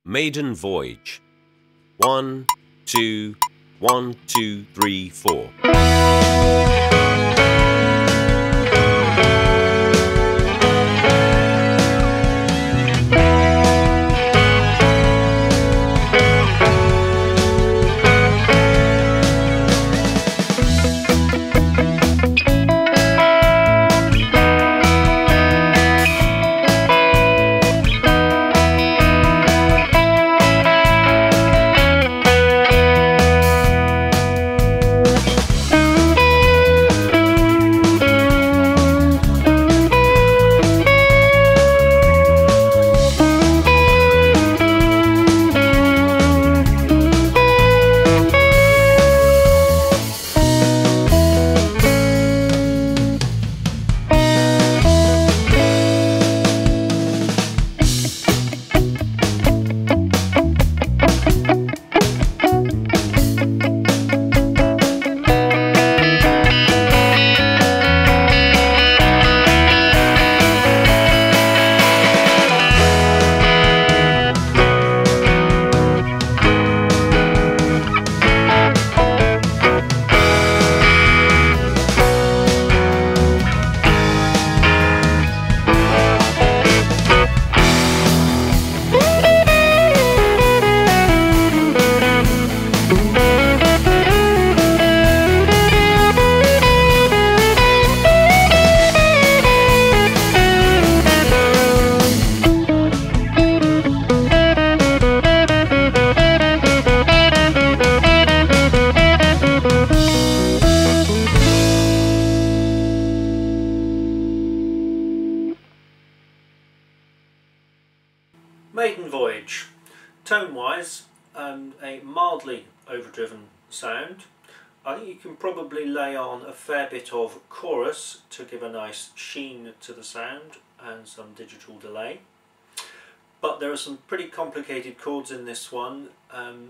Maiden Voyage. 1, 2, 1, 2, 3, 4. Maiden Voyage. Tone-wise, a mildly overdriven sound. I think you can probably lay on a fair bit of chorus to give a nice sheen to the sound and some digital delay. But there are some pretty complicated chords in this one,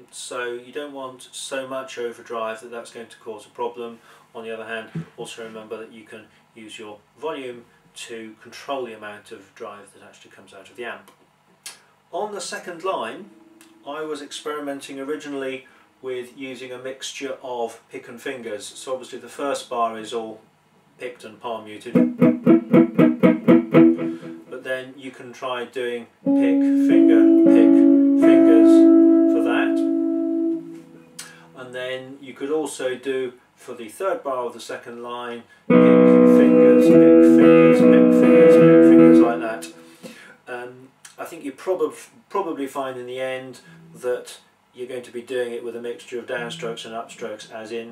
so you don't want so much overdrive that that's going to cause a problem. On the other hand, also remember that you can use your volume to control the amount of drive that actually comes out of the amp. On the second line, I was experimenting originally with using a mixture of pick and fingers. So obviously the first bar is all picked and palm muted, but then you can try doing pick, fingers for that. And then you could also do, for the third bar of the second line, pick, fingers, like that. I think you probably find in the end that you're going to be doing it with a mixture of downstrokes and upstrokes, as in,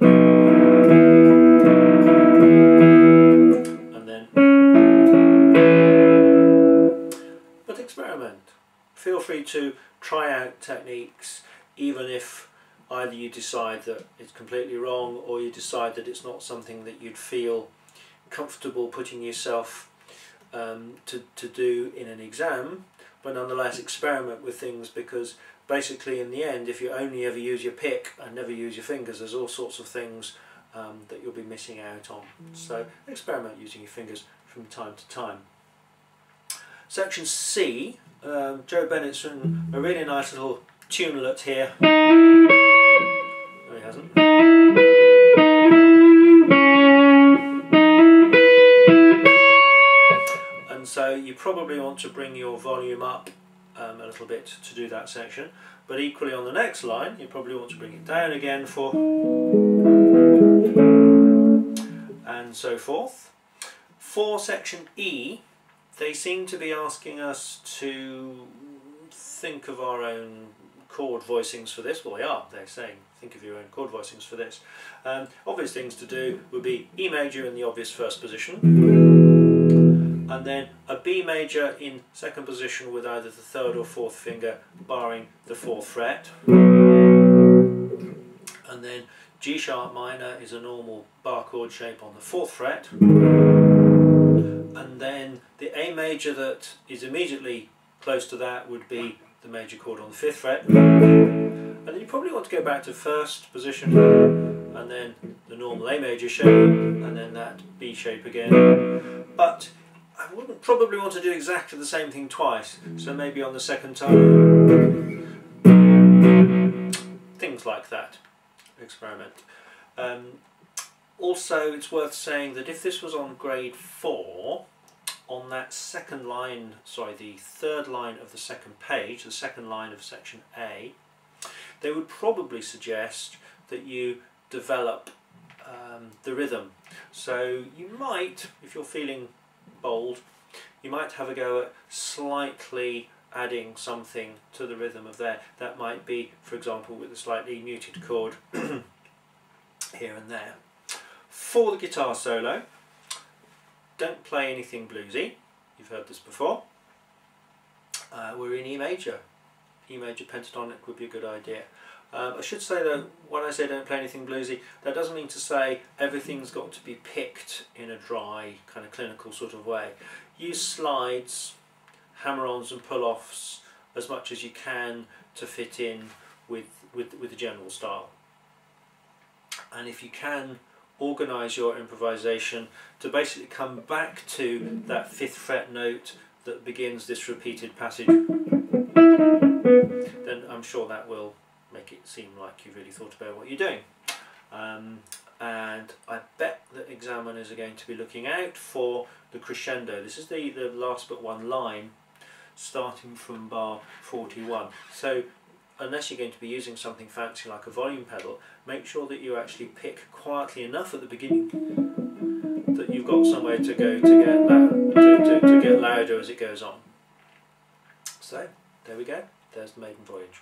and then. But experiment. Feel free to try out techniques, even if either you decide that it's completely wrong or you decide that it's not something that you'd feel comfortable putting yourself to do in an exam. But nonetheless experiment with things, because basically in the end, if you only ever use your pick and never use your fingers, there's all sorts of things that you'll be missing out on. So experiment using your fingers from time to time. Section C, Joe Bennett's written a really nice little tunelet here. No, he hasn't. So you probably want to bring your volume up a little bit to do that section, but equally on the next line you probably want to bring it down again for, and so forth. For section E, they seem to be asking us to think of our own chord voicings for this. Well, they are. They're saying think of your own chord voicings for this. Obvious things to do would be E major in the obvious first position, and then a B major in second position with either the third or fourth finger barring the fourth fret, and then G sharp minor is a normal bar chord shape on the fourth fret, and then the A major that is immediately close to that would be the major chord on the fifth fret, and then you probably want to go back to first position and then the normal A major shape and then that B shape again. But I wouldn't probably want to do exactly the same thing twice, so maybe on the second time things like that. Experiment. Also, it's worth saying that if this was on grade 4, on that second line, sorry, the third line of the second page, the second line of section A, they would probably suggest that you develop the rhythm. So you might, if you're feeling bold, you might have a go at slightly adding something to the rhythm of there. That might be, for example, with a slightly muted chord here and there. For the guitar solo, don't play anything bluesy. You've heard this before. We're in E major. E major pentatonic would be a good idea. I should say though, when I say don't play anything bluesy, that doesn't mean to say everything's got to be picked in a dry, kind of clinical sort of way. Use slides, hammer-ons and pull-offs as much as you can to fit in with the general style. And if you can, organise your improvisation to basically come back to that 5th fret note that begins this repeated passage, then I'm sure that will make it seem like you've really thought about what you're doing. And I bet that examiners are going to be looking out for the crescendo. This is the last but one line starting from bar 41. So unless you're going to be using something fancy like a volume pedal, make sure that you actually pick quietly enough at the beginning that you've got somewhere to go to get louder as it goes on. So there we go, there's the Maiden Voyage.